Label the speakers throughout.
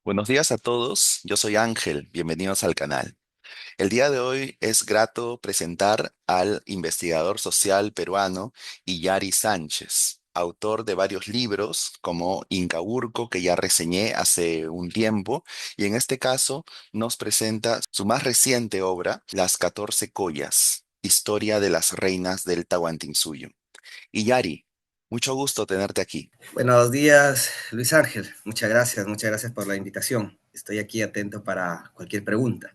Speaker 1: Buenos días a todos, yo soy Ángel, bienvenidos al canal. El día de hoy es grato presentar al investigador social peruano Illari Sánchez, autor de varios libros como Incaurco, que ya reseñé hace un tiempo, y en este caso nos presenta su más reciente obra, Las 14 Collas, Historia de las Reinas del Tahuantinsuyo. Illari, mucho gusto tenerte aquí.
Speaker 2: Buenos días, Luis Ángel. Muchas gracias por la invitación. Estoy aquí atento para cualquier pregunta.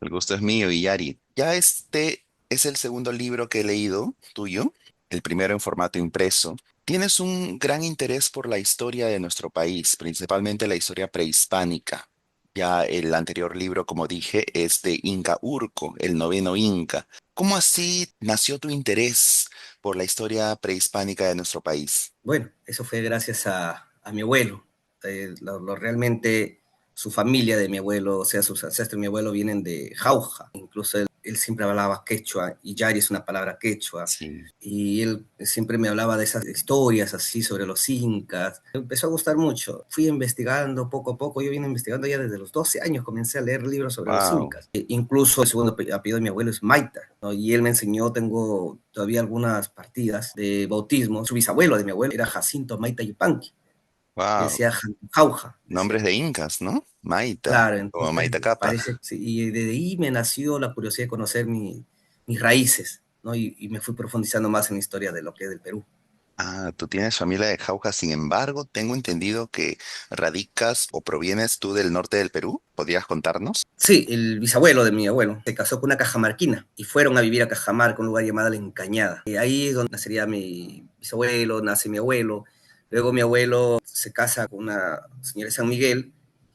Speaker 1: El gusto es mío, Yari. Ya este es el segundo libro que he leído tuyo, el primero en formato impreso. Tienes un gran interés por la historia de nuestro país, principalmente la historia prehispánica. Ya el anterior libro, como dije, es de Inca Urco, el noveno Inca. ¿Cómo así nació tu interés por la historia prehispánica de nuestro país?
Speaker 2: Bueno, eso fue gracias a mi abuelo. Realmente su familia de mi abuelo, o sea, sus ancestros de mi abuelo vienen de Jauja. Incluso él siempre hablaba quechua, y Yari es una palabra quechua.
Speaker 1: Sí.
Speaker 2: Y él siempre me hablaba de esas historias así sobre los incas. Me empezó a gustar mucho. Fui investigando poco a poco. Yo vine investigando ya desde los 12 años. Comencé a leer libros sobre los
Speaker 1: Wow.
Speaker 2: incas. Incluso el segundo apellido de mi abuelo es Maita, ¿no? Y él me enseñó, tengo todavía algunas partidas de bautismo. Su bisabuelo de mi abuelo era Jacinto Maita Yupanqui.
Speaker 1: Wow.
Speaker 2: Decía Jauja,
Speaker 1: Nombres
Speaker 2: decía.
Speaker 1: de incas, ¿no? Maita,
Speaker 2: Claro,
Speaker 1: como
Speaker 2: entonces
Speaker 1: Maita Capa.
Speaker 2: parece, sí, y de ahí me nació la curiosidad de conocer mis raíces, ¿no? Y me fui profundizando más en la historia de lo que es del Perú.
Speaker 1: Ah, tú tienes familia de Jauja, sin embargo, tengo entendido que radicas o provienes tú del norte del Perú. ¿Podrías contarnos?
Speaker 2: Sí, el bisabuelo de mi abuelo se casó con una cajamarquina y fueron a vivir a Cajamarca, un lugar llamado La Encañada. Y ahí es donde nacería mi bisabuelo, nace mi abuelo. Luego mi abuelo se casa con una señora de San Miguel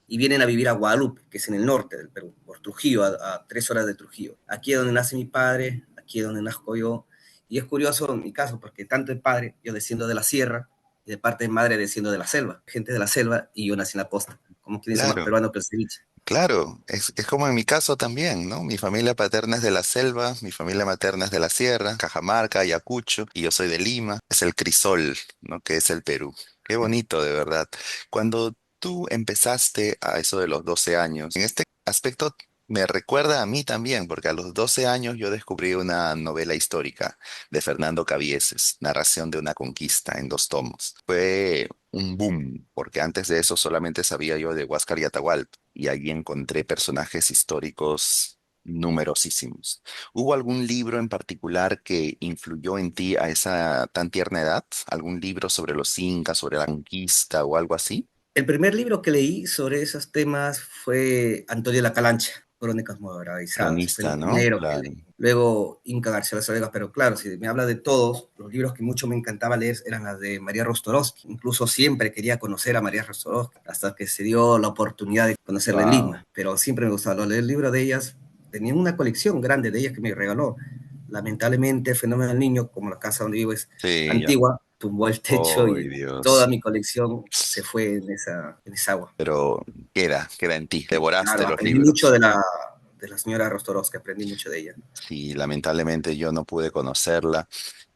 Speaker 2: y vienen a vivir a Guadalupe, que es en el norte del Perú, por Trujillo, a 3 horas de Trujillo. Aquí es donde nace mi padre, aquí es donde nazco yo. Y es curioso en mi caso, porque tanto el padre, yo desciendo de la sierra, y de parte de madre desciendo de la selva, gente de la selva, y yo nací en la costa, como quien dice más
Speaker 1: Claro,
Speaker 2: peruano que el ceviche.
Speaker 1: claro, es como en mi caso también, ¿no? Mi familia paterna es de la selva, mi familia materna es de la sierra, Cajamarca, Ayacucho, y yo soy de Lima, es el crisol, ¿no? Que es el Perú. Qué bonito, de verdad. Cuando tú empezaste a eso de los 12 años, en este aspecto me recuerda a mí también, porque a los 12 años yo descubrí una novela histórica de Fernando Cabieses, Narración de una conquista en 2 tomos. Fue un boom, porque antes de eso solamente sabía yo de Huáscar y Atahualpa, y allí encontré personajes históricos numerosísimos. ¿Hubo algún libro en particular que influyó en ti a esa tan tierna edad? ¿Algún libro sobre los incas, sobre la conquista o algo así?
Speaker 2: El primer libro que leí sobre esos temas fue Antonio La Calancha, Crónicas Modernizadas. Fue el
Speaker 1: Cronista, ¿no?
Speaker 2: primero que
Speaker 1: Claro.
Speaker 2: leí. Luego Inca García Las Vegas, pero claro, si me habla de todos, los libros que mucho me encantaba leer eran las de María Rostorowski. Incluso siempre quería conocer a María Rostorowski, hasta que se dio la oportunidad de conocerla en
Speaker 1: Wow.
Speaker 2: Lima. Pero siempre me gustaba leer el libro de ellas. Tenía una colección grande de ellas que me regaló. Lamentablemente, el fenómeno del niño, como la casa donde vivo es
Speaker 1: Sí, ya.
Speaker 2: antigua, tumbó el techo
Speaker 1: Oh,
Speaker 2: y toda
Speaker 1: Dios.
Speaker 2: mi colección se fue en esa agua.
Speaker 1: Pero queda en ti. Devoraste
Speaker 2: Claro,
Speaker 1: los
Speaker 2: aprendí mucho
Speaker 1: libros.
Speaker 2: de la señora Rostorowska, aprendí mucho de ella.
Speaker 1: Sí, lamentablemente yo no pude conocerla.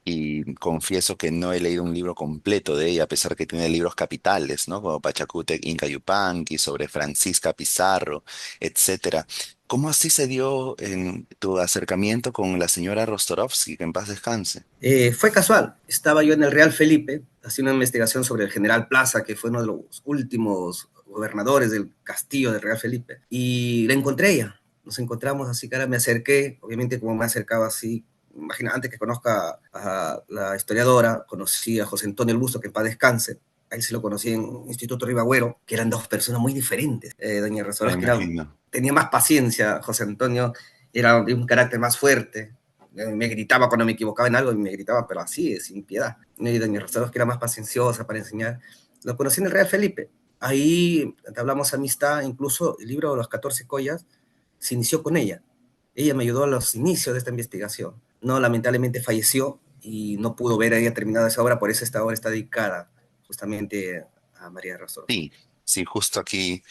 Speaker 1: Y confieso que no he leído un libro completo de ella, a pesar que tiene libros capitales, ¿no? Como Pachacútec, Inca Yupanqui, sobre Francisca Pizarro, etcétera. ¿Cómo así se dio en tu acercamiento con la señora Rostorovsky, que en paz descanse?
Speaker 2: Fue casual, estaba yo en el Real Felipe haciendo una investigación sobre el general Plaza, que fue uno de los últimos gobernadores del castillo del Real Felipe, y la encontré ella. Nos encontramos así, cara, me acerqué, obviamente como me acercaba así, imagina, antes que conozca a la historiadora, conocí a José Antonio El Busto, que en paz descanse, a él sí lo conocí en Instituto Ribagüero, que eran dos personas muy diferentes. Doña
Speaker 1: Me
Speaker 2: Rosales, que era,
Speaker 1: imagino.
Speaker 2: tenía más paciencia, José Antonio era de un carácter más fuerte, me gritaba cuando me equivocaba en algo y me gritaba, pero así, sin piedad. Y doña Rosario, que era más pacienciosa para enseñar, lo conocí en el Real Felipe. Ahí hablamos amistad, incluso el libro de los 14 collas se inició con ella. Ella me ayudó a los inicios de esta investigación. No, lamentablemente falleció y no pudo ver a ella terminada esa obra, por eso esta obra está dedicada justamente a María Rosario.
Speaker 1: Sí, sí, justo aquí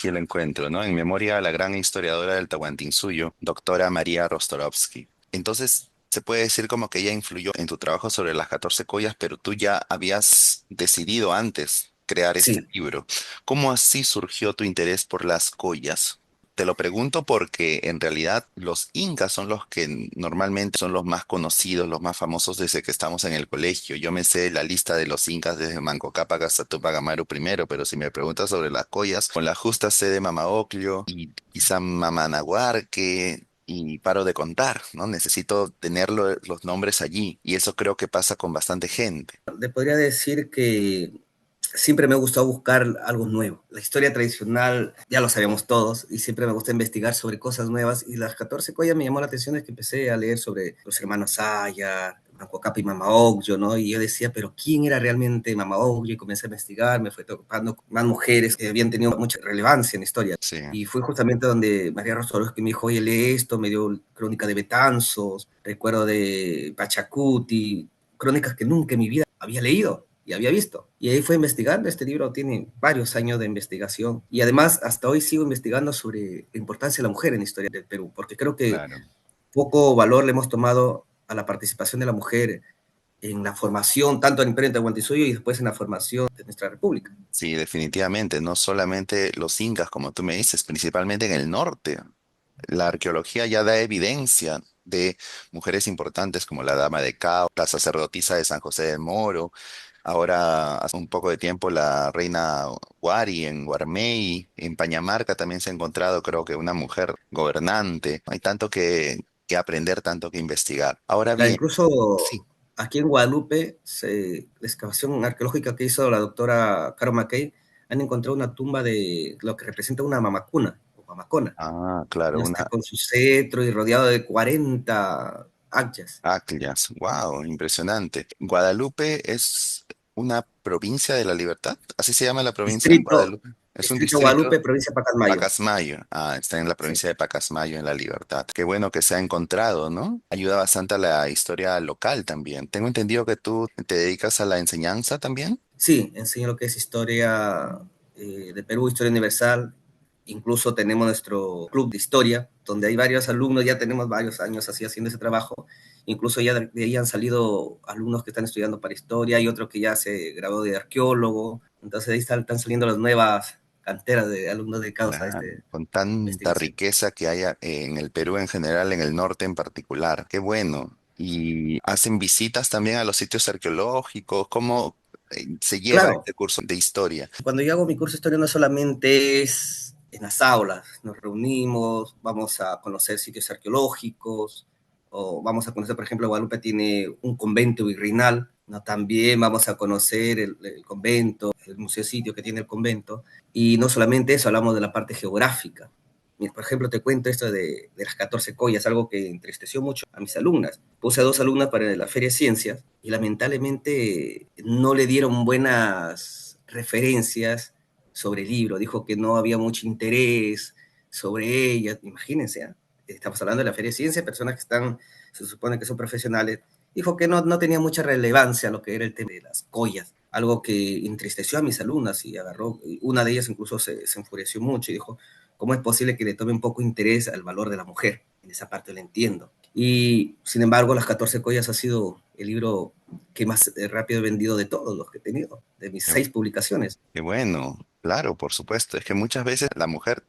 Speaker 1: lo encuentro, ¿no? En memoria a la gran historiadora del Tahuantinsuyo, doctora María Rostorovsky. Entonces, se puede decir como que ella influyó en tu trabajo sobre las 14 collas, pero tú ya habías decidido antes crear este
Speaker 2: Sí,
Speaker 1: libro. ¿Cómo así surgió tu interés por las collas? Te lo pregunto porque en realidad los incas son los que normalmente son los más conocidos, los más famosos desde que estamos en el colegio. Yo me sé la lista de los incas desde Manco Cápac hasta Tupac Amaru primero, pero si me preguntas sobre las collas, con la justa sé de Mama Ocllo y quizá Mama Nahuarque. Y paro de contar, ¿no? Necesito tener los nombres allí. Y eso creo que pasa con bastante gente.
Speaker 2: te podría decir que siempre me ha gustado buscar algo nuevo. La historia tradicional ya lo sabemos todos y siempre me gusta investigar sobre cosas nuevas y las 14 collas me llamó la atención es que empecé a leer sobre los hermanos Saya, Manco Cápac y Mama Ocllo, ¿no? Y yo decía, pero ¿quién era realmente Mama Ocllo? Y comencé a investigar, me fue topando con más mujeres que habían tenido mucha relevancia en la historia.
Speaker 1: Sí,
Speaker 2: Y fue justamente donde María Rosa me dijo, oye, lee esto, me dio Crónica de Betanzos, recuerdo de Pachacuti, crónicas que nunca en mi vida había leído y había visto. Y ahí fue investigando, este libro tiene varios años de investigación y además hasta hoy sigo investigando sobre la importancia de la mujer en la historia del Perú, porque creo que
Speaker 1: claro.
Speaker 2: poco valor le hemos tomado a la participación de la mujer en la formación, tanto en el Imperio Tahuantinsuyo y después en la formación de nuestra república.
Speaker 1: Sí, definitivamente, no solamente los incas, como tú me dices, principalmente en el norte. La arqueología ya da evidencia de mujeres importantes como la Dama de Cao, la sacerdotisa de San José de Moro, ahora hace un poco de tiempo la reina Huari en Guarmey, en Pañamarca también se ha encontrado creo que una mujer gobernante. Hay tanto que aprender, tanto que investigar. Ahora
Speaker 2: Claro,
Speaker 1: bien,
Speaker 2: incluso
Speaker 1: sí.
Speaker 2: aquí en Guadalupe, la excavación arqueológica que hizo la doctora Caro Mackay, han encontrado una tumba de lo que representa una mamacuna o mamacona.
Speaker 1: Ah, claro,
Speaker 2: Ya está
Speaker 1: una
Speaker 2: con su cetro y rodeado de 40 hachas.
Speaker 1: Atlas. Wow, impresionante. Guadalupe es una provincia de la Libertad. ¿Así se llama la provincia?
Speaker 2: Distrito,
Speaker 1: Guadalupe. Es un
Speaker 2: Distrito Guadalupe,
Speaker 1: distrito.
Speaker 2: provincia de Pacasmayo.
Speaker 1: Pacasmayo. Ah, está en la
Speaker 2: Sí.
Speaker 1: provincia de Pacasmayo, en la Libertad. Qué bueno que se ha encontrado, ¿no? Ayuda bastante a la historia local también. Tengo entendido que tú te dedicas a la enseñanza también.
Speaker 2: Sí, enseño lo que es historia de Perú, historia universal. Incluso tenemos nuestro club de historia, donde hay varios alumnos, ya tenemos varios años así haciendo ese trabajo. Incluso ya de ahí han salido alumnos que están estudiando para historia y otro que ya se graduó de arqueólogo. Entonces ahí están saliendo las nuevas canteras de alumnos dedicados a esta
Speaker 1: Claro, con tanta
Speaker 2: investigación.
Speaker 1: riqueza que hay en el Perú en general, en el norte en particular. Qué bueno. Y hacen visitas también a los sitios arqueológicos. ¿Cómo se lleva
Speaker 2: Claro,
Speaker 1: este curso de historia?
Speaker 2: cuando yo hago mi curso de historia no solamente es en las aulas, nos reunimos, vamos a conocer sitios arqueológicos, o vamos a conocer, por ejemplo, Guadalupe tiene un convento virreinal, ¿no? También vamos a conocer el convento, el museo sitio que tiene el convento, y no solamente eso, hablamos de la parte geográfica. Mira, por ejemplo, te cuento esto de las 14 collas, algo que entristeció mucho a mis alumnas. Puse a dos alumnas para la Feria de Ciencias y lamentablemente no le dieron buenas referencias sobre el libro. Dijo que no había mucho interés sobre ella. Imagínense, ¿eh? Estamos hablando de la Feria de Ciencias, personas que están, se supone que son profesionales. Dijo que no tenía mucha relevancia lo que era el tema de las collas, algo que entristeció a mis alumnas y agarró, una de ellas incluso se enfureció mucho y dijo, ¿cómo es posible que le tome un poco interés al valor de la mujer? En esa parte lo entiendo. Y sin embargo, Las 14 Collas ha sido el libro que más rápido he vendido de todos los que he tenido, de mis 6 publicaciones.
Speaker 1: Qué bueno, claro, por supuesto. Es que muchas veces la mujer,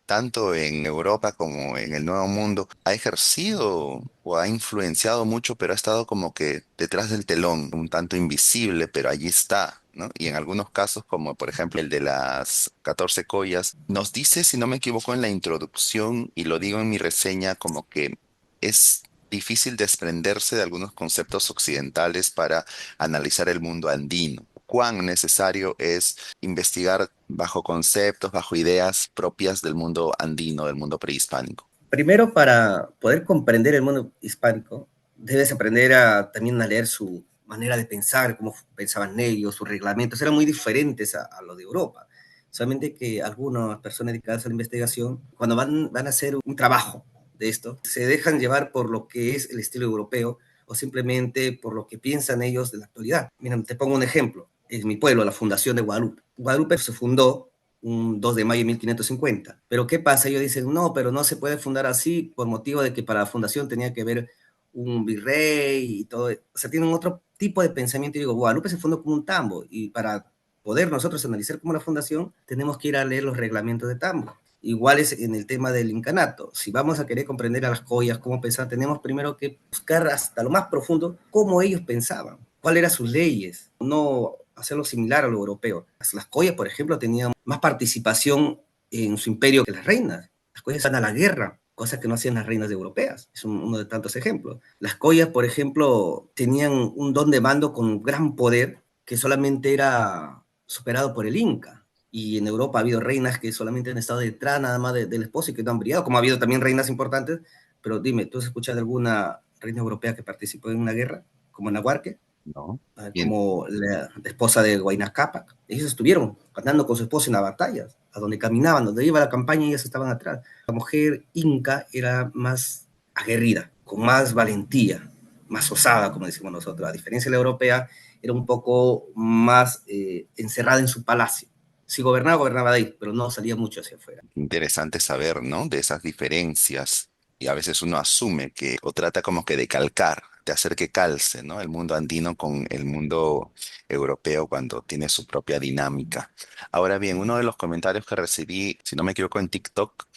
Speaker 1: tanto en Europa como en el Nuevo Mundo, ha ejercido o ha influenciado mucho, pero ha estado como que detrás del telón, un tanto invisible, pero allí está, ¿no? Y en algunos casos, como por ejemplo el de las 14 collas, nos dice, si no me equivoco, en la introducción, y lo digo en mi reseña, como que es difícil desprenderse de algunos conceptos occidentales para analizar el mundo andino. Cuán necesario es investigar bajo conceptos, bajo ideas propias del mundo andino, del mundo prehispánico.
Speaker 2: Primero, para poder comprender el mundo hispánico, debes aprender también a leer su manera de pensar, cómo pensaban ellos, sus reglamentos, eran muy diferentes a lo de Europa. Solamente que algunas personas dedicadas a la investigación, cuando van a hacer un trabajo de esto, se dejan llevar por lo que es el estilo europeo o simplemente por lo que piensan ellos de la actualidad. Mira, te pongo un ejemplo. En mi pueblo, la fundación de Guadalupe. Guadalupe se fundó un 2 de mayo de 1550. Pero ¿qué pasa? Ellos dicen, no, pero no se puede fundar así por motivo de que para la fundación tenía que haber un virrey y todo. O sea, tienen otro tipo de pensamiento. Y digo, Guadalupe se fundó como un tambo y para poder nosotros analizar como la fundación, tenemos que ir a leer los reglamentos de Tambo. Igual es en el tema del incanato. Si vamos a querer comprender a las collas, cómo pensaban, tenemos primero que buscar hasta lo más profundo cómo ellos pensaban, cuáles eran sus leyes, no hacerlo similar a lo europeo. Las collas, por ejemplo, tenían más participación en su imperio que las reinas. Las collas iban a la guerra, cosas que no hacían las reinas europeas. Es uno de tantos ejemplos. Las collas, por ejemplo, tenían un don de mando con gran poder que solamente era superado por el Inca. Y en Europa ha habido reinas que solamente han estado detrás nada más del esposo y que no han brillado, como ha habido también reinas importantes. Pero dime, ¿tú has escuchado de alguna reina europea que participó en una guerra, como Nahuarque?
Speaker 1: ¿no? Bien,
Speaker 2: Como la esposa de Huayna Cápac. Ellos estuvieron andando con su esposo en las batallas, a donde caminaban, donde iba la campaña, ellas estaban atrás. La mujer inca era más aguerrida, con más valentía, más osada, como decimos nosotros. A diferencia de la europea, era un poco más encerrada en su palacio. Si gobernaba, gobernaba de ahí, pero no salía mucho hacia afuera.
Speaker 1: interesante saber, ¿no? De esas diferencias. Y a veces uno asume que, o trata como que de calcar, de hacer que calce, ¿no? El mundo andino con el mundo europeo cuando tiene su propia dinámica. Ahora bien, uno de los comentarios que recibí, si no me equivoco, en TikTok,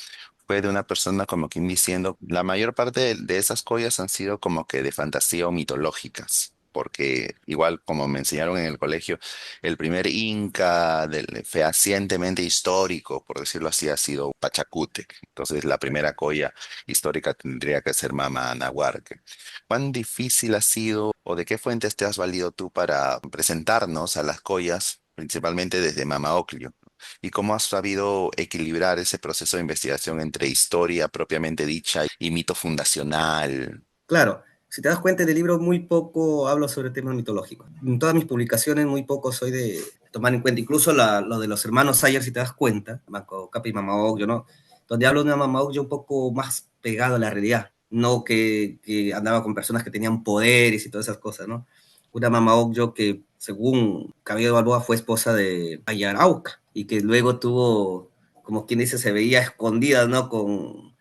Speaker 1: fue de una persona como que diciendo, la mayor parte de esas joyas han sido como que de fantasía o mitológicas, porque igual como me enseñaron en el colegio, el primer inca fehacientemente histórico, por decirlo así, ha sido Pachacútec. Entonces la primera joya histórica tendría que ser Mama Anahuarque. ¿Cuán difícil ha sido o de qué fuentes te has valido tú para presentarnos a las joyas, principalmente desde Mama Ocllo? ¿Y cómo has sabido equilibrar ese proceso de investigación entre historia propiamente dicha y mito fundacional?
Speaker 2: Claro, si te das cuenta del libro, muy poco hablo sobre temas mitológicos. En todas mis publicaciones, muy poco soy de tomar en cuenta, incluso lo de los hermanos Sayer, si te das cuenta, Manco Cápac y Mama Ocllo, ¿no? Donde hablo de una Mama Ocllo un poco más pegado a la realidad, no que andaba con personas que tenían poderes y todas esas cosas, ¿no? Una Mama Ocllo que, según Cabello de Balboa, fue esposa de Ayarauca y que luego tuvo, como quien dice, se veía escondida, ¿no? Con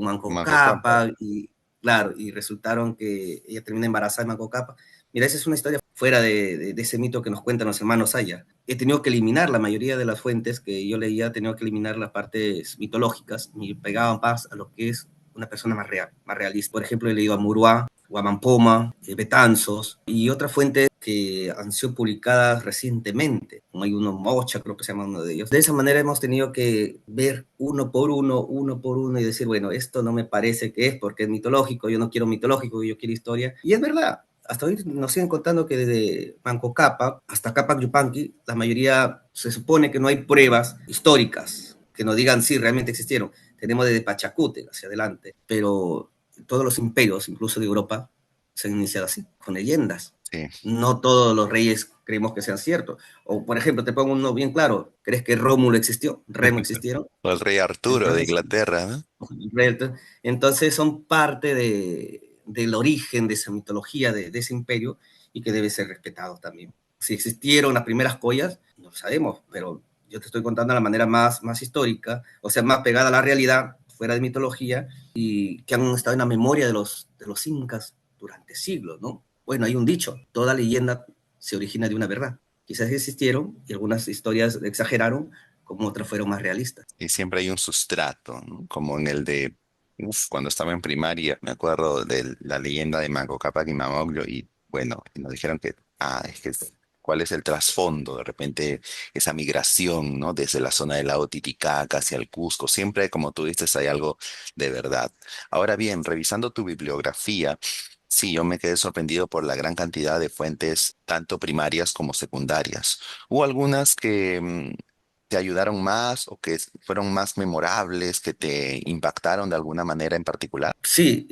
Speaker 2: Manco
Speaker 1: Manco Cápac.
Speaker 2: Cápac y claro, y resultaron que ella termina embarazada de Manco Cápac. Mira, esa es una historia fuera de ese mito que nos cuentan los hermanos Aya. He tenido que eliminar la mayoría de las fuentes que yo leía, he tenido que eliminar las partes mitológicas y pegaban más a lo que es una persona más real, más realista. Por ejemplo, he leído a Muruá, Guamampoma, Betanzos y otras fuentes que han sido publicadas recientemente, como hay uno Mocha, creo que se llama uno de ellos. De esa manera hemos tenido que ver uno por uno y decir, bueno, esto no me parece que es porque es mitológico, yo no quiero mitológico, yo quiero historia. Y es verdad, hasta hoy nos siguen contando que desde Manco Cápac hasta Cápac Yupanqui, la mayoría se supone que no hay pruebas históricas que nos digan si realmente existieron. Tenemos desde Pachacute hacia adelante, pero todos los imperios, incluso de Europa, se han iniciado así, con leyendas.
Speaker 1: Sí.
Speaker 2: No todos los reyes creemos que sean ciertos. O, por ejemplo, te pongo uno bien claro. ¿Crees que Rómulo existió? ¿Remo existieron?
Speaker 1: O el rey Arturo de
Speaker 2: Entonces,
Speaker 1: Inglaterra, ¿no?
Speaker 2: entonces son parte del origen de esa mitología, de ese imperio, y que debe ser respetado también. Si existieron las primeras joyas, no lo sabemos, pero yo te estoy contando de la manera más histórica, o sea, más pegada a la realidad, fuera de mitología, y que han estado en la memoria de los incas durante siglos, ¿no? Bueno, hay un dicho, toda leyenda se origina de una verdad. Quizás existieron y algunas historias exageraron, como otras fueron más realistas.
Speaker 1: Y siempre hay un sustrato, ¿no? Como en el de, cuando estaba en primaria, me acuerdo de la leyenda de Manco Cápac y Mamoglio, y bueno, y nos dijeron que, es que, ¿cuál es el trasfondo? De repente, esa migración, ¿no? Desde la zona del lago Titicaca hacia el Cusco, siempre, como tú dices, hay algo de verdad. Ahora bien, revisando tu bibliografía, sí, yo me quedé sorprendido por la gran cantidad de fuentes, tanto primarias como secundarias. Hubo algunas que te ayudaron más o que fueron más memorables, que te impactaron de alguna manera en particular.
Speaker 2: Sí,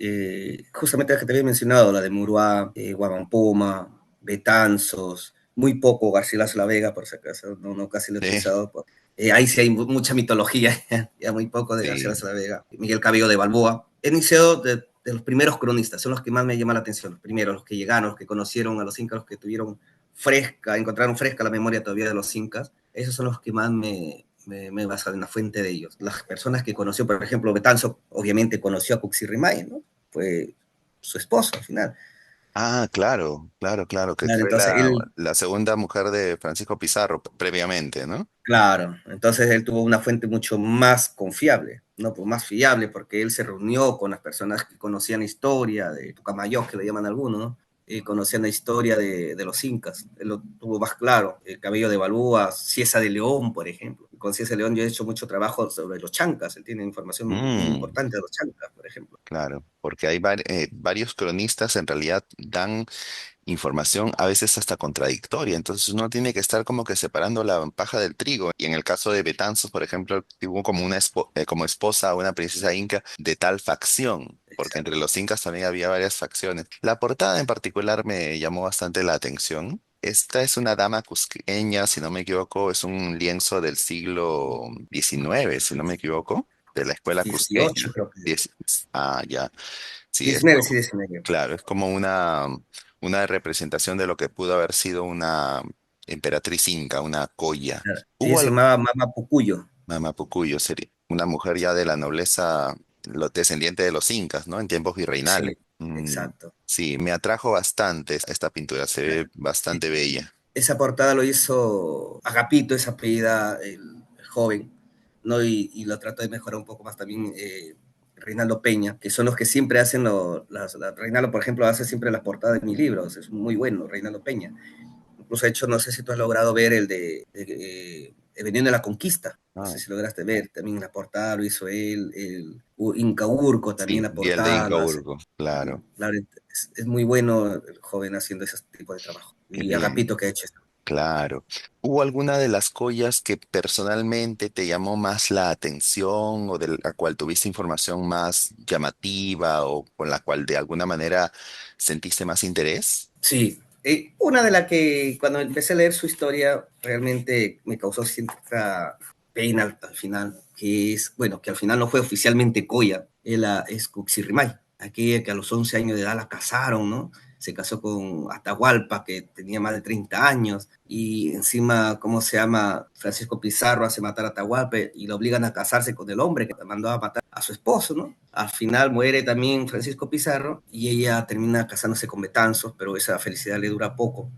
Speaker 2: justamente la que te había mencionado, la de Muruá, Guamampoma, Betanzos, muy poco Garcilaso La Vega, por si acaso, no casi lo he
Speaker 1: Sí,
Speaker 2: utilizado. Ahí sí hay mucha mitología, ya muy poco de
Speaker 1: sí,
Speaker 2: Garcilaso La Vega. Miguel Cabello de Balboa. He iniciado de los primeros cronistas, son los que más me llaman la atención, los primeros, los que llegaron, los que conocieron a los incas, los que tuvieron encontraron fresca la memoria todavía de los incas. Esos son los que más me basado en la fuente de ellos. Las personas que conoció, por ejemplo, Betanzo, obviamente conoció a Cuxirrimay, ¿no? Fue su esposo al final.
Speaker 1: Ah, claro, claro, claro, que
Speaker 2: Claro,
Speaker 1: fue
Speaker 2: entonces él,
Speaker 1: la segunda mujer de Francisco Pizarro previamente, ¿no?
Speaker 2: claro, entonces él tuvo una fuente mucho más confiable, ¿no? Pues más fiable, porque él se reunió con las personas que conocían la historia de Tucamayo, que le llaman algunos, ¿no? Conocían la historia de los incas, él lo tuvo más claro, el cabello de Balúa, Cieza de León, por ejemplo. Con Cieza de León yo he hecho mucho trabajo sobre los chancas, él tiene información muy
Speaker 1: Mm,
Speaker 2: importante de los chancas, por ejemplo.
Speaker 1: claro, porque hay varios cronistas en realidad dan información a veces hasta contradictoria, entonces uno tiene que estar como que separando la paja del trigo. Y en el caso de Betanzos, por ejemplo, tuvo como como esposa a una princesa inca de tal facción, porque entre
Speaker 2: Exacto.
Speaker 1: los incas también había varias facciones. La portada en particular me llamó bastante la atención. Esta es una dama cusqueña, si no me equivoco, es un lienzo del siglo XIX, si no me equivoco, de la escuela
Speaker 2: 18
Speaker 1: cusqueña.
Speaker 2: creo que.
Speaker 1: Diez- ya. Sí,
Speaker 2: 19 sí, 19.
Speaker 1: claro, es como una representación de lo que pudo haber sido una emperatriz inca, una coya.
Speaker 2: Ella
Speaker 1: Hubo
Speaker 2: se
Speaker 1: algo,
Speaker 2: llamaba Mama Pucuyo.
Speaker 1: Mamapucuyo sería una mujer ya de la nobleza, descendiente de los incas, ¿no? En tiempos virreinales.
Speaker 2: Sí, exacto.
Speaker 1: Sí, me atrajo bastante esta pintura, se ve bastante bella.
Speaker 2: Esa portada lo hizo Agapito, esa apellida, el joven, ¿no? Y lo trató de mejorar un poco más también Reinaldo Peña, que son los que siempre hacen Reinaldo, por ejemplo, hace siempre las portadas de mis libros, es muy bueno, Reinaldo Peña. Incluso, de hecho, no sé si tú has logrado ver el Veneno de la Conquista, no
Speaker 1: Ah,
Speaker 2: sé si lograste ver, también la portada lo hizo él, Inca Urco también
Speaker 1: sí,
Speaker 2: la
Speaker 1: vi el de
Speaker 2: portada
Speaker 1: Inca
Speaker 2: lo hace.
Speaker 1: Urgo, claro,
Speaker 2: Claro, es muy bueno el joven haciendo ese tipo de trabajo.
Speaker 1: qué
Speaker 2: Y
Speaker 1: bien.
Speaker 2: Agapito que ha hecho esto.
Speaker 1: Claro. ¿Hubo alguna de las joyas que personalmente te llamó más la atención o de la cual tuviste información más llamativa o con la cual de alguna manera sentiste más interés?
Speaker 2: Sí, una de las que cuando empecé a leer su historia realmente me causó cierta pena al final, que es, bueno, que al final no fue oficialmente Coya, ella es Cuxirrimay, aquella que a los 11 años de edad la casaron, ¿no? Se casó con Atahualpa, que tenía más de 30 años, y encima, ¿cómo se llama? Francisco Pizarro hace matar a Atahualpa y lo obligan a casarse con el hombre que mandó a matar a su esposo, ¿no? Al final muere también Francisco Pizarro y ella termina casándose con Betanzos, pero esa felicidad le dura poco,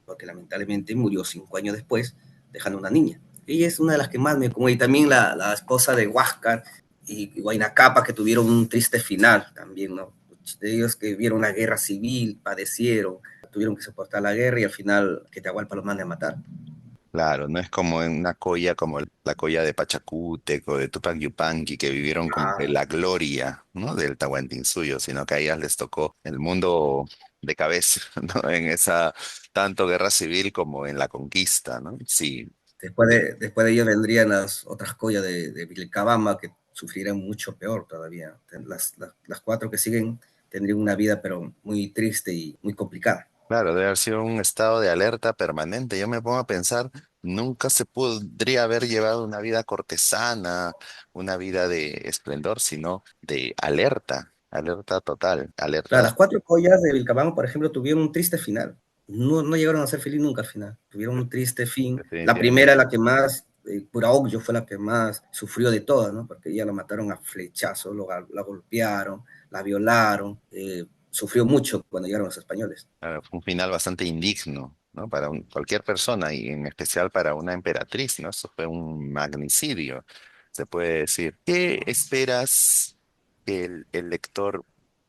Speaker 2: porque lamentablemente murió 5 años después, dejando una niña. Ella es una de las que más me como y también la esposa de Huáscar y Huayna Capa, que tuvieron un triste final también, ¿no? De ellos que vieron una guerra civil, padecieron, tuvieron que soportar la guerra y al final que Tahualpa los mande a matar.
Speaker 1: Claro, no es como en una colla como la colla de Pachacútec o de Tupac Yupanqui que vivieron como que
Speaker 2: Ah,
Speaker 1: la gloria, ¿no? Del Tahuantinsuyo, sino que a ellas les tocó el mundo de cabeza, ¿no? En esa tanto guerra civil como en la conquista, ¿no? Sí.
Speaker 2: después de ellos vendrían las otras collas de Vilcabamba que sufrirán mucho peor todavía. Las cuatro que siguen tendrían una vida pero muy triste y muy complicada.
Speaker 1: Claro, debe haber sido un estado de alerta permanente. Yo me pongo a pensar, nunca se podría haber llevado una vida cortesana, una vida de esplendor, sino de alerta, alerta total,
Speaker 2: Claro,
Speaker 1: alerta
Speaker 2: las cuatro collas de Vilcabamba, por ejemplo, tuvieron un triste final. No, no llegaron a ser felices nunca al final. Tuvieron un triste fin. La primera,
Speaker 1: definitivamente.
Speaker 2: la que más, Puraogyo fue la que más sufrió de todas, ¿no? Porque ella la mataron a flechazos, la golpearon, la violaron. Sufrió mucho cuando llegaron los españoles.
Speaker 1: Fue un final bastante indigno, ¿no? Para cualquier persona y en especial para una emperatriz, ¿no? Eso fue un magnicidio, se puede decir. ¿Qué esperas que el lector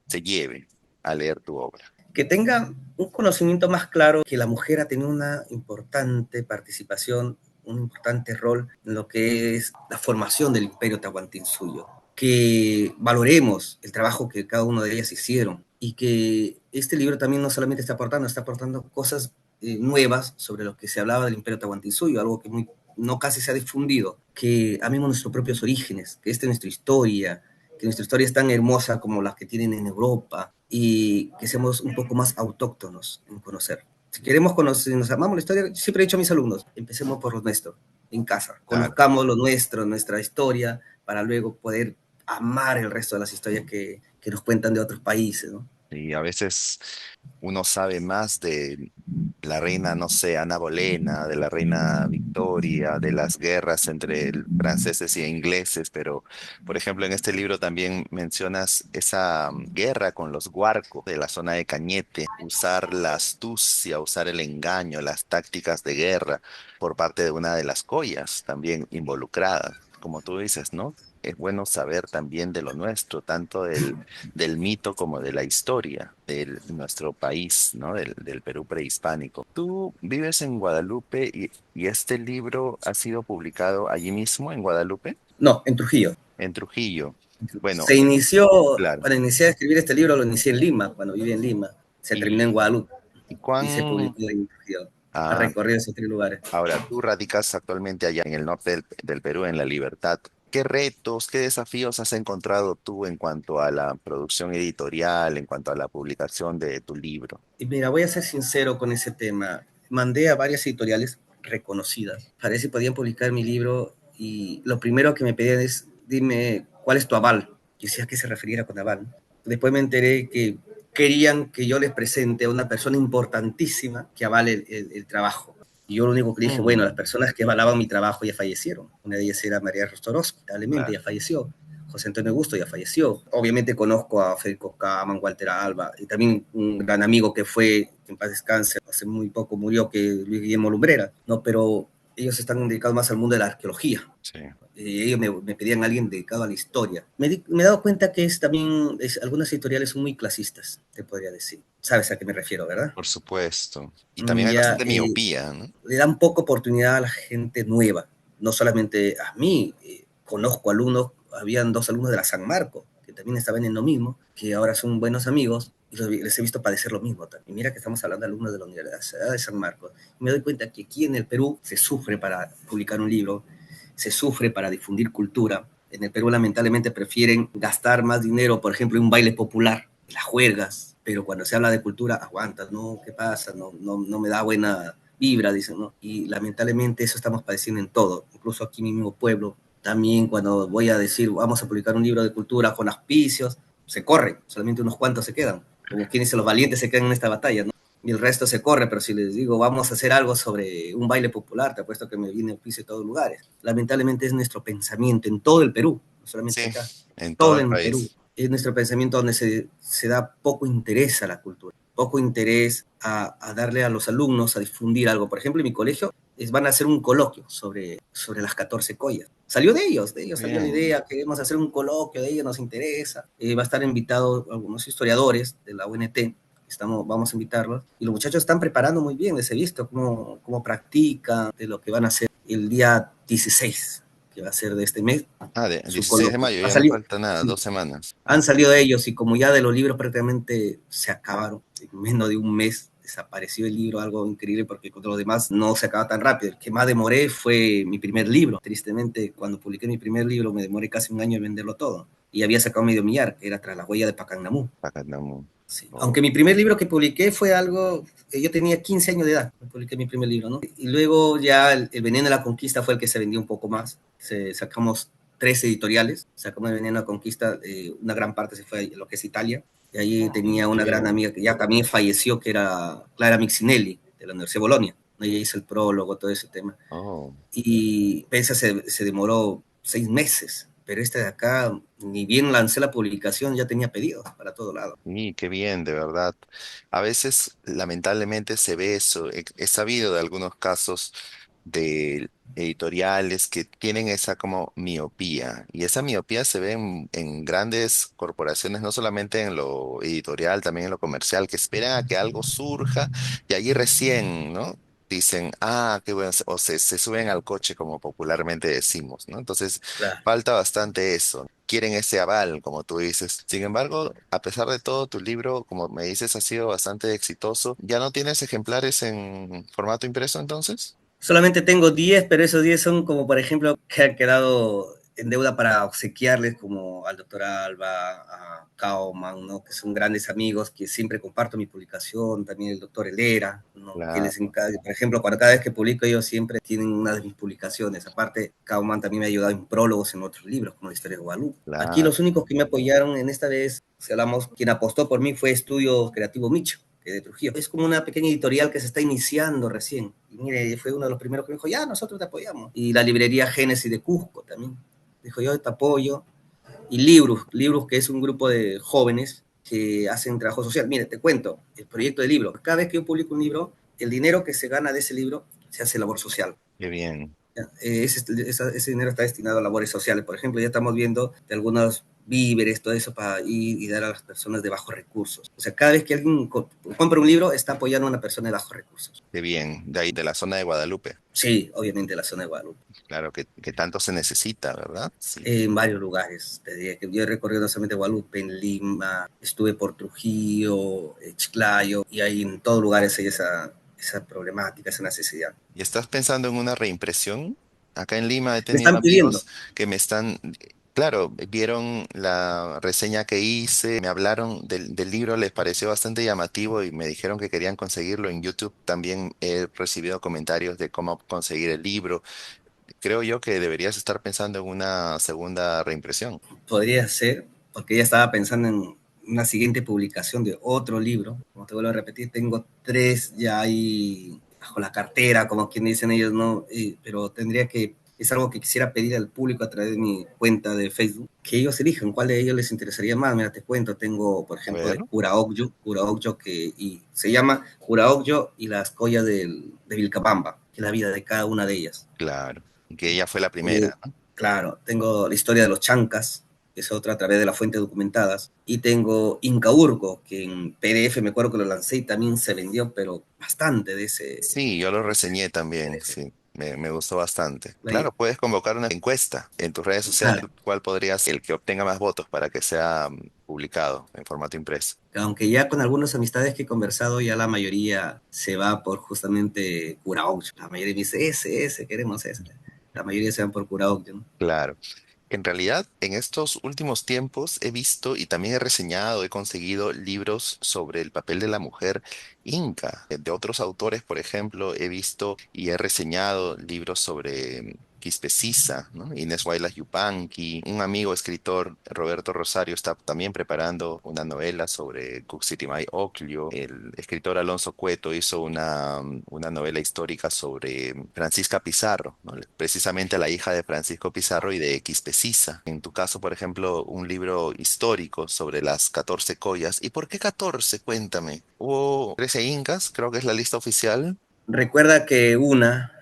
Speaker 1: se lleve al leer tu obra?
Speaker 2: Que tenga un conocimiento más claro que la mujer ha tenido una importante participación, un importante rol en lo que es la formación del imperio Tahuantinsuyo, que valoremos el trabajo que cada uno de ellas hicieron y que este libro también no solamente está aportando cosas nuevas sobre lo que se hablaba del imperio Tahuantinsuyo, algo que no casi se ha difundido, que amemos nuestros propios orígenes, que esta es nuestra historia, que nuestra historia es tan hermosa como las que tienen en Europa y que seamos un poco más autóctonos en conocer. Si queremos conocer, si nos amamos la historia, siempre he dicho a mis alumnos, empecemos por lo nuestro, en casa,
Speaker 1: Claro.
Speaker 2: conozcamos lo nuestro, nuestra historia, para luego poder amar el resto de las historias que nos cuentan de otros países, ¿no?
Speaker 1: Y a veces uno sabe más de la reina, no sé, Ana Bolena, de la reina historia, de las guerras entre franceses y ingleses, pero, por ejemplo, en este libro también mencionas esa guerra con los Guarcos de la zona de Cañete, usar la astucia, usar el engaño, las tácticas de guerra por parte de una de las collas también involucradas. Como tú dices, ¿no? Es bueno saber también de lo nuestro, tanto del mito como de la historia de nuestro país, ¿no? Del Perú prehispánico. Tú vives en Guadalupe y este libro ha sido publicado allí mismo en Guadalupe,
Speaker 2: No, en Trujillo.
Speaker 1: en Trujillo. Bueno,
Speaker 2: Se inició,
Speaker 1: claro.
Speaker 2: para iniciar a escribir este libro lo inicié en Lima, cuando viví en Lima. Se terminó en
Speaker 1: ¿Y,
Speaker 2: Guadalupe
Speaker 1: y
Speaker 2: y se
Speaker 1: cuán...
Speaker 2: publicó en Trujillo. Ha
Speaker 1: Ah,
Speaker 2: recorrido esos tres lugares.
Speaker 1: ahora, tú radicas actualmente allá en el norte del Perú, en La Libertad. ¿Qué retos, qué desafíos has encontrado tú en cuanto a la producción editorial, en cuanto a la publicación de tu libro?
Speaker 2: Y mira, voy a ser sincero con ese tema. Mandé a varias editoriales reconocidas para ver si podían publicar mi libro y lo primero que me pedían es, dime, ¿cuál es tu aval? Yo decía, ¿a qué se refiriera con aval? Después me enteré que querían que yo les presente a una persona importantísima que avale el trabajo. Y yo lo único que dije, bueno, las
Speaker 1: Mm,
Speaker 2: personas que avalaban mi trabajo ya fallecieron. Una de ellas era María Rostorowski, lamentablemente ya
Speaker 1: claro.
Speaker 2: falleció. José Antonio Augusto ya falleció. Obviamente conozco a Federico Kaman, Walter Alba, y también un gran amigo que fue, en paz descanse, hace muy poco murió, que Luis Guillermo Lumbrera, ¿no? Pero ellos están dedicados más al mundo de la arqueología.
Speaker 1: Sí,
Speaker 2: Ellos me pedían a alguien dedicado a la historia. Me he dado cuenta que algunas editoriales son muy clasistas, te podría decir. Sabes a qué me refiero, ¿verdad?
Speaker 1: por supuesto. Y también hay
Speaker 2: Ya
Speaker 1: bastante miopía, ¿no?
Speaker 2: le dan poca oportunidad a la gente nueva, no solamente a mí. Conozco alumnos, habían dos alumnos de la San Marco, que también estaban en lo mismo, que ahora son buenos amigos, y les he visto padecer lo mismo también. Y mira que estamos hablando de alumnos de la Universidad de San Marcos. Y me doy cuenta que aquí en el Perú se sufre para publicar un libro, se sufre para difundir cultura. En el Perú lamentablemente prefieren gastar más dinero, por ejemplo, en un baile popular, las juergas, pero cuando se habla de cultura, aguanta, ¿no? ¿Qué pasa? No me da buena vibra, dicen, ¿no? Y lamentablemente eso estamos padeciendo en todo, incluso aquí en mi mismo pueblo. También cuando voy a decir, vamos a publicar un libro de cultura con auspicios, se corren, solamente unos cuantos se quedan. Como quien dice, los valientes se quedan en esta batalla, ¿no? Y el resto se corre, pero si les digo, vamos a hacer algo sobre un baile popular, te apuesto que me viene auspicio de todos lugares. Lamentablemente es nuestro pensamiento en todo el Perú, no solamente
Speaker 1: Sí,
Speaker 2: acá,
Speaker 1: en todo
Speaker 2: todo
Speaker 1: el
Speaker 2: en Perú.
Speaker 1: país.
Speaker 2: Es nuestro pensamiento donde se da poco interés a la cultura, poco interés a darle a los alumnos a difundir algo. Por ejemplo, en mi colegio van a hacer un coloquio sobre las 14 collas. Salió de ellos salió la
Speaker 1: Bien,
Speaker 2: idea, queremos hacer un coloquio de ellos, nos interesa. Va a estar invitado algunos historiadores de la UNT, vamos a invitarlos, y los muchachos están preparando muy bien, les he visto cómo practican, de lo que van a hacer el día 16, que va a ser de este mes,
Speaker 1: el
Speaker 2: su
Speaker 1: 16 de
Speaker 2: coloquio.
Speaker 1: mayo, ya no falta nada, 2 semanas.
Speaker 2: Han salido de ellos y como ya de los libros prácticamente se acabaron, en menos de un mes desapareció el libro, algo increíble porque con los demás no se acaba tan rápido. El que más demoré fue mi primer libro. Tristemente, cuando publiqué mi primer libro me demoré casi un año en venderlo todo. Y había sacado medio millar, que era Tras la huella de Pacanamú.
Speaker 1: Pacanamu.
Speaker 2: Sí.
Speaker 1: Oh,
Speaker 2: Aunque mi primer libro que publiqué fue algo, yo tenía 15 años de edad, publiqué mi primer libro, ¿no? Y luego ya el Veneno de la Conquista fue el que se vendió un poco más. Sacamos 3 editoriales, sacamos el Veneno de la Conquista, una gran parte se fue a lo que es Italia, y ahí tenía
Speaker 1: qué
Speaker 2: una gran
Speaker 1: bien.
Speaker 2: amiga que ya también falleció, que era Clara Mixinelli, de la Universidad de Bolonia. Ella hizo el prólogo, todo ese tema.
Speaker 1: Oh.
Speaker 2: Y Pensa se demoró 6 meses, pero este de acá, ni bien lancé la publicación, ya tenía pedidos para todo lado.
Speaker 1: Y qué bien, de verdad. A veces, lamentablemente, se ve eso. He sabido de algunos casos de editoriales que tienen esa como miopía. Y esa miopía se ve en grandes corporaciones, no solamente en lo editorial, también en lo comercial, que esperan a que algo surja y allí recién, ¿no? Dicen, ah, qué bueno, o se suben al coche, como popularmente decimos, ¿no? Entonces,
Speaker 2: Claro.
Speaker 1: falta bastante eso. Quieren ese aval, como tú dices. Sin embargo, a pesar de todo, tu libro, como me dices, ha sido bastante exitoso. ¿Ya no tienes ejemplares en formato impreso entonces?
Speaker 2: Solamente tengo 10, pero esos 10 son como, por ejemplo, que han quedado en deuda para obsequiarles, como al doctor Alba, a Kauman, ¿no? Que son grandes amigos, que siempre comparto mi publicación, también el doctor Helera, ¿no? Que les
Speaker 1: Claro.
Speaker 2: encarga, por ejemplo, cada vez que publico ellos siempre tienen una de mis publicaciones. Aparte, Kauman también me ha ayudado en prólogos en otros libros, como la historia de Guadalupe. Aquí
Speaker 1: Claro.
Speaker 2: los únicos que me apoyaron en esta vez, si hablamos, quien apostó por mí fue Estudio Creativo Micho, que de Trujillo. Es como una pequeña editorial que se está iniciando recién. Y mire, fue uno de los primeros que me dijo, ya, nosotros te apoyamos. Y la librería Génesis de Cusco también. Dijo, yo te apoyo. Y Libros, que es un grupo de jóvenes que hacen trabajo social. Mire, te cuento, el proyecto de libro. Cada vez que yo publico un libro, el dinero que se gana de ese libro se hace labor social.
Speaker 1: Qué bien.
Speaker 2: Ese dinero está destinado a labores sociales. Por ejemplo, ya estamos viendo de algunos víveres, todo eso para ir y dar a las personas de bajos recursos. O sea, cada vez que alguien compra un libro, está apoyando a una persona de bajos recursos.
Speaker 1: Qué bien. De ahí, de la zona de Guadalupe.
Speaker 2: Sí, obviamente la zona de Guadalupe.
Speaker 1: Claro que tanto se necesita, ¿verdad? Sí.
Speaker 2: En varios lugares. Te diría que yo he recorrido no solamente Guadalupe, en Lima, estuve por Trujillo, Chiclayo, y ahí en todos lugares hay esa problemática, esa necesidad.
Speaker 1: ¿Y estás pensando en una reimpresión? Acá en Lima he
Speaker 2: Me
Speaker 1: tenido
Speaker 2: están pidiendo.
Speaker 1: amigos que me están, claro, vieron la reseña que hice, me hablaron del libro, les pareció bastante llamativo y me dijeron que querían conseguirlo en YouTube. También he recibido comentarios de cómo conseguir el libro. Creo yo que deberías estar pensando en una segunda reimpresión.
Speaker 2: Podría ser, porque ya estaba pensando en una siguiente publicación de otro libro. Como te vuelvo a repetir, tengo tres ya ahí bajo la cartera, como quien dicen ellos, ¿no? Pero tendría que, es algo que quisiera pedir al público a través de mi cuenta de Facebook, que ellos elijan cuál de ellos les interesaría más. Mira, te cuento, tengo, por
Speaker 1: A
Speaker 2: ejemplo,
Speaker 1: ver,
Speaker 2: de Curaogyo, y se llama Curaogyo y las collas de Vilcabamba, que es la vida de cada una de ellas.
Speaker 1: claro, que ella fue la
Speaker 2: Eh,
Speaker 1: primera, ¿no?
Speaker 2: claro, tengo la historia de los chancas, que es otra a través de las fuentes documentadas, y tengo Incaurco, que en PDF me acuerdo que lo lancé y también se vendió, pero bastante
Speaker 1: Sí, yo lo reseñé
Speaker 2: de
Speaker 1: también,
Speaker 2: ese.
Speaker 1: sí, me gustó bastante. Claro, puedes convocar una encuesta en tus redes sociales,
Speaker 2: Claro,
Speaker 1: cuál podría ser el que obtenga más votos para que sea publicado en formato impreso.
Speaker 2: aunque ya con algunas amistades que he conversado, ya la mayoría se va por justamente Curaoccho. La mayoría me dice, ese, queremos ese. La mayoría se van por Curaoccho, ¿no?
Speaker 1: Claro. En realidad, en estos últimos tiempos he visto y también he reseñado, he conseguido libros sobre el papel de la mujer inca. De otros autores, por ejemplo, he visto y he reseñado libros sobre Quispe Sisa, ¿no? Inés Huaylas Yupanqui. Un amigo escritor, Roberto Rosario, está también preparando una novela sobre Cuxitimay Ocllo. El escritor Alonso Cueto hizo una novela histórica sobre Francisca Pizarro, ¿no? Precisamente la hija de Francisco Pizarro y de Quispe Sisa. En tu caso, por ejemplo, un libro histórico sobre las 14 collas. ¿Y por qué 14? Cuéntame. Hubo 13 incas, creo que es la lista oficial.
Speaker 2: Recuerda que una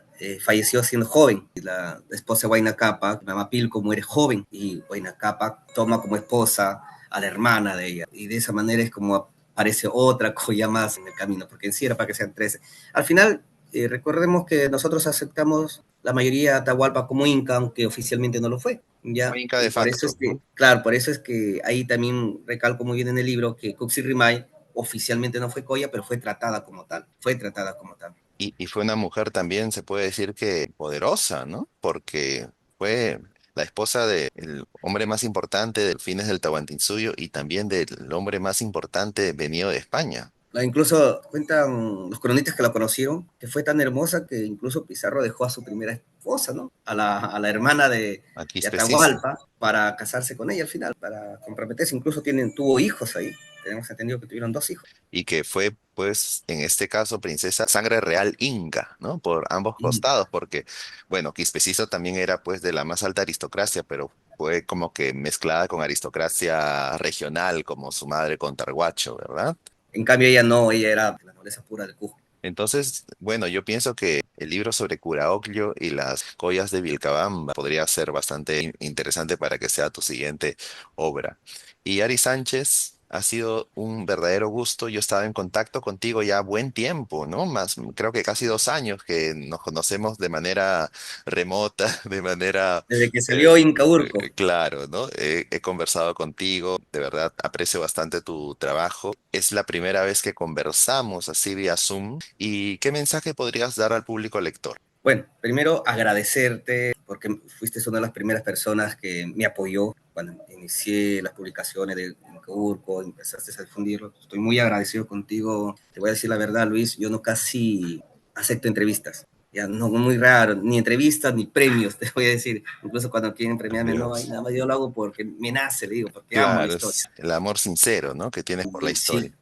Speaker 2: falleció siendo joven, y la esposa de Huayna Capac, Mama Pilco, muere joven, y Huayna Capac toma como esposa a la hermana de ella, y de esa manera es como aparece otra colla más en el camino, porque en sí era para que sean 13. Al final, recordemos que nosotros aceptamos la mayoría de Atahualpa como inca, aunque oficialmente no lo fue,
Speaker 1: Fue
Speaker 2: ¿ya?
Speaker 1: inca
Speaker 2: Y
Speaker 1: de
Speaker 2: por eso
Speaker 1: facto,
Speaker 2: es que,
Speaker 1: ¿no?
Speaker 2: claro, por eso es que ahí también recalco muy bien en el libro que Cuxirrimay oficialmente no fue colla, pero fue tratada como tal, fue tratada como tal.
Speaker 1: Y fue una mujer también, se puede decir que poderosa, ¿no? Porque fue la esposa del hombre más importante del fines del Tahuantinsuyo y también del hombre más importante venido de España.
Speaker 2: Incluso cuentan los cronistas que la conocieron, que fue tan hermosa que incluso Pizarro dejó a su primera esposa, ¿no? A la hermana
Speaker 1: Aquí
Speaker 2: de
Speaker 1: es precisa.
Speaker 2: Atahualpa para casarse con ella al final, para comprometerse. Incluso tuvo hijos ahí. Tenemos entendido que tuvieron dos hijos.
Speaker 1: Y que fue, pues, en este caso, princesa sangre real inca, ¿no? Por ambos
Speaker 2: Y
Speaker 1: costados, porque, bueno, Quispe también era, pues, de la más alta aristocracia, pero fue como que mezclada con aristocracia regional, como su madre con Targuacho, ¿verdad?
Speaker 2: en cambio ella no, ella era de la nobleza pura del Cusco.
Speaker 1: Entonces, bueno, yo pienso que el libro sobre Curaoclio y las collas de Vilcabamba podría ser bastante interesante para que sea tu siguiente obra. Y Ari Sánchez, ha sido un verdadero gusto. Yo estaba en contacto contigo ya buen tiempo, ¿no? Más, creo que casi 2 años que nos conocemos de manera remota, de manera
Speaker 2: Desde que
Speaker 1: eh,
Speaker 2: salió Incaurco.
Speaker 1: claro, ¿no? He conversado contigo, de verdad aprecio bastante tu trabajo. Es la primera vez que conversamos así vía Zoom. ¿Y qué mensaje podrías dar al público lector?
Speaker 2: Bueno, primero agradecerte porque fuiste una de las primeras personas que me apoyó cuando inicié las publicaciones de Urco, empezaste a difundirlo. Estoy muy agradecido contigo. Te voy a decir la verdad, Luis, yo no casi acepto entrevistas. Ya no, muy raro, ni entrevistas ni premios, te voy a decir. Incluso cuando quieren premiarme, no, hay
Speaker 1: Dios.
Speaker 2: nada más yo lo hago porque me nace, le digo, porque amo la
Speaker 1: Claro,
Speaker 2: historia.
Speaker 1: es el amor sincero, ¿no? Que tienes por la historia.
Speaker 2: Sí,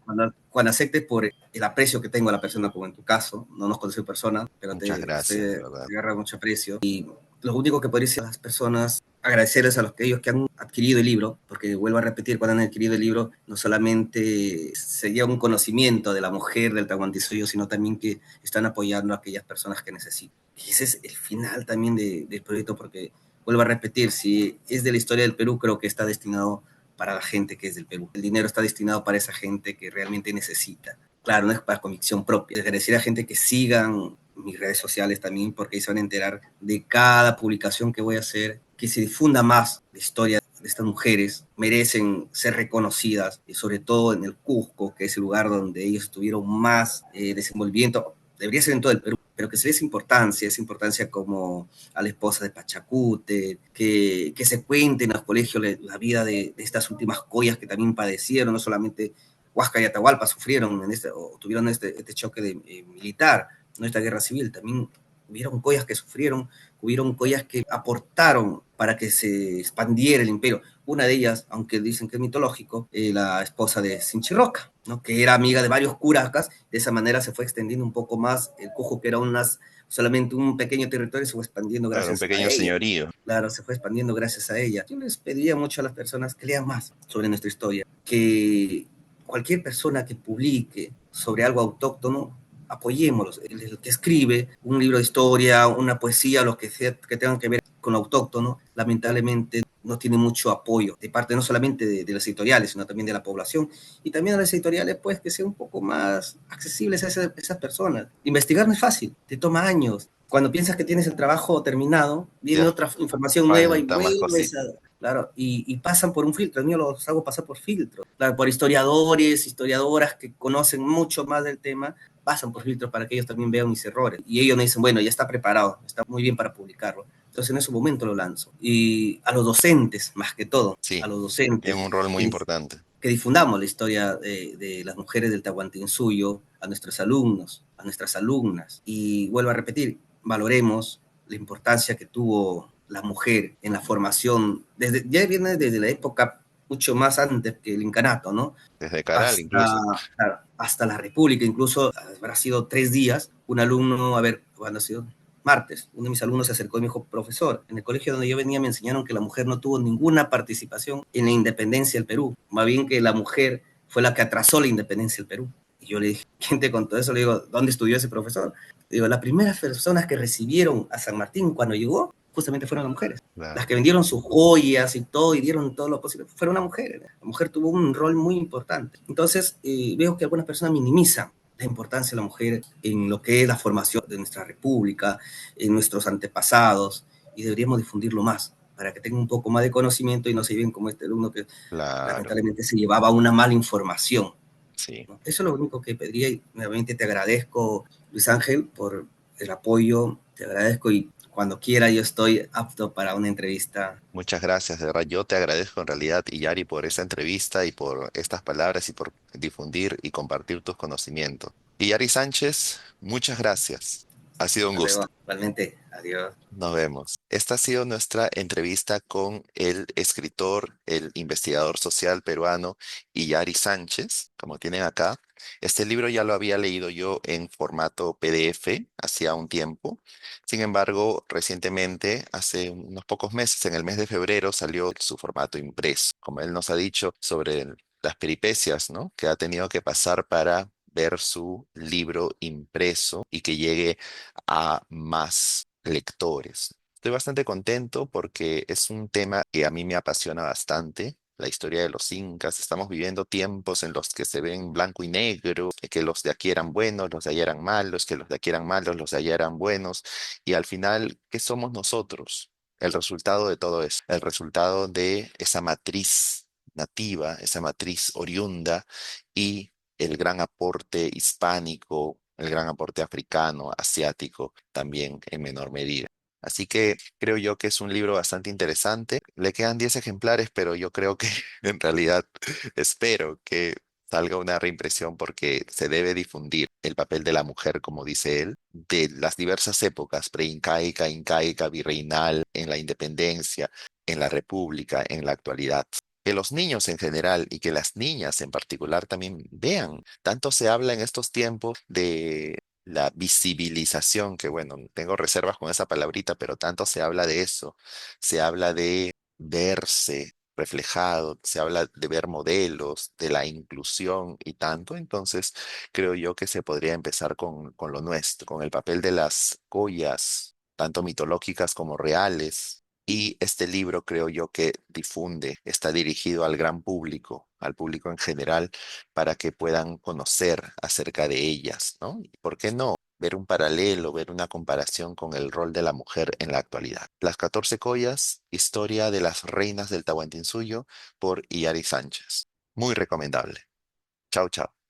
Speaker 2: cuando aceptes por el aprecio que tengo a la persona, como en tu caso, no nos conoces en persona, pero
Speaker 1: Muchas
Speaker 2: te
Speaker 1: gracias, de
Speaker 2: estoy
Speaker 1: verdad.
Speaker 2: agarra mucho aprecio. Y lo único que podría decir a las personas, agradecerles a los que ellos que han adquirido el libro, porque vuelvo a repetir, cuando han adquirido el libro, no solamente se lleva un conocimiento de la mujer del Tahuantinsuyo, sino también que están apoyando a aquellas personas que necesitan. Y ese es el final también del proyecto, porque vuelvo a repetir, si es de la historia del Perú, creo que está destinado para la gente que es del Perú. El dinero está destinado para esa gente que realmente necesita. Claro, no es para convicción propia. Les agradecer a gente que sigan mis redes sociales también, porque ahí se van a enterar de cada publicación que voy a hacer, que se difunda más la historia de estas mujeres, merecen ser reconocidas, y sobre todo en el Cusco, que es el lugar donde ellos tuvieron más desenvolvimiento, debería ser en todo el Perú, pero que se dé esa importancia como a la esposa de Pachacute, que se cuente en los colegios la vida de estas últimas collas que también padecieron, no solamente Huasca y Atahualpa sufrieron o tuvieron este choque militar, no esta guerra civil, también hubieron collas que sufrieron, hubieron collas que aportaron para que se expandiera el imperio. Una de ellas, aunque dicen que es mitológico, la esposa de Sinchirroca, ¿no? Que era amiga de varios curacas, de esa manera se fue extendiendo un poco más el Cujo, que era solamente un pequeño territorio, se fue expandiendo
Speaker 1: Claro, un
Speaker 2: gracias a
Speaker 1: pequeño
Speaker 2: ella.
Speaker 1: señorío.
Speaker 2: Claro, se fue expandiendo gracias a ella. Yo les pediría mucho a las personas que lean más sobre nuestra historia, que cualquier persona que publique sobre algo autóctono, apoyémoslos. El que escribe un libro de historia, una poesía, lo que sea que tengan que ver con lo autóctono, lamentablemente no tiene mucho apoyo de parte no solamente de las editoriales, sino también de la población. Y también a las editoriales, pues, que sean un poco más accesibles a esas personas. Investigar no es fácil, te toma años. Cuando piensas que tienes el trabajo terminado, viene
Speaker 1: Ya
Speaker 2: otra información nueva y
Speaker 1: falta más
Speaker 2: vuelves a...
Speaker 1: cositas.
Speaker 2: Claro, y pasan por un filtro, el mío los hago pasar por filtro, claro, por historiadores, historiadoras que conocen mucho más del tema, pasan por filtros para que ellos también vean mis errores. Y ellos me dicen, bueno, ya está preparado, está muy bien para publicarlo. Entonces en ese momento lo lanzo. Y a los docentes, más que todo, a
Speaker 1: Sí,
Speaker 2: los
Speaker 1: tiene
Speaker 2: docentes,
Speaker 1: un rol muy importante.
Speaker 2: que difundamos la historia de las mujeres del Tahuantinsuyo a nuestros alumnos, a nuestras alumnas. Y vuelvo a repetir, valoremos la importancia que tuvo la mujer en la formación, ya viene desde la época mucho más antes que el incanato, ¿no?
Speaker 1: Desde Caral
Speaker 2: Hasta,
Speaker 1: incluso.
Speaker 2: claro, hasta la República, incluso habrá sido 3 días, un alumno, a ver, ¿cuándo ha sido? Martes, uno de mis alumnos se acercó y me dijo, profesor, en el colegio donde yo venía me enseñaron que la mujer no tuvo ninguna participación en la independencia del Perú, más bien que la mujer fue la que atrasó la independencia del Perú. Y yo le dije, ¿quién te contó eso? Le digo, ¿dónde estudió ese profesor? Le digo, las primeras personas que recibieron a San Martín cuando llegó, justamente fueron las mujeres. Las
Speaker 1: Claro.
Speaker 2: que vendieron sus joyas y todo, y dieron todo lo posible, fueron las mujeres. La mujer tuvo un rol muy importante. Entonces, veo que algunas personas minimizan la importancia de la mujer en lo que es la formación de nuestra república, en nuestros antepasados, y deberíamos difundirlo más para que tengan un poco más de conocimiento y no se lleven como este alumno que
Speaker 1: Claro,
Speaker 2: lamentablemente se llevaba una mala información.
Speaker 1: sí.
Speaker 2: ¿No? Eso es lo único que pediría y nuevamente te agradezco, Luis Ángel, por el apoyo, te agradezco y cuando quiera yo estoy apto para una entrevista.
Speaker 1: Muchas gracias, de verdad. Yo te agradezco en realidad, Yari, por esta entrevista y por estas palabras y por difundir y compartir tus conocimientos. Y Yari Sánchez, muchas gracias. Ha sido un
Speaker 2: Hasta luego,
Speaker 1: gusto.
Speaker 2: igualmente, adiós.
Speaker 1: Nos vemos. Esta ha sido nuestra entrevista con el escritor, el investigador social peruano Yari Sánchez, como tienen acá. Este libro ya lo había leído yo en formato PDF hacía un tiempo. Sin embargo, recientemente, hace unos pocos meses, en el mes de febrero, salió su formato impreso. Como él nos ha dicho sobre las peripecias, ¿no? Que ha tenido que pasar para ver su libro impreso y que llegue a más lectores. Estoy bastante contento porque es un tema que a mí me apasiona bastante. La historia de los incas, estamos viviendo tiempos en los que se ven blanco y negro, que los de aquí eran buenos, los de allá eran malos, que los de aquí eran malos, los de allá eran buenos, y al final, ¿qué somos nosotros? El resultado de todo eso, el resultado de esa matriz nativa, esa matriz oriunda y el gran aporte hispánico, el gran aporte africano, asiático, también en menor medida. Así que creo yo que es un libro bastante interesante. Le quedan 10 ejemplares, pero yo creo que en realidad espero que salga una reimpresión porque se debe difundir el papel de la mujer, como dice él, de las diversas épocas, preincaica, incaica, virreinal, en la independencia, en la república, en la actualidad. Que los niños en general y que las niñas en particular también vean. Tanto se habla en estos tiempos de la visibilización, que bueno, tengo reservas con esa palabrita, pero tanto se habla de eso. Se habla de verse reflejado, se habla de ver modelos, de la inclusión y tanto. Entonces, creo yo que se podría empezar con lo nuestro, con el papel de las Goyas, tanto mitológicas como reales. Y este libro creo yo que difunde, está dirigido al gran público, al público en general, para que puedan conocer acerca de ellas, ¿no? ¿Y por qué no? Ver un paralelo, ver una comparación con el rol de la mujer en la actualidad. Las 14 Collas, historia de las reinas del Tahuantinsuyo por Iyari Sánchez. Muy recomendable. Chao, chao.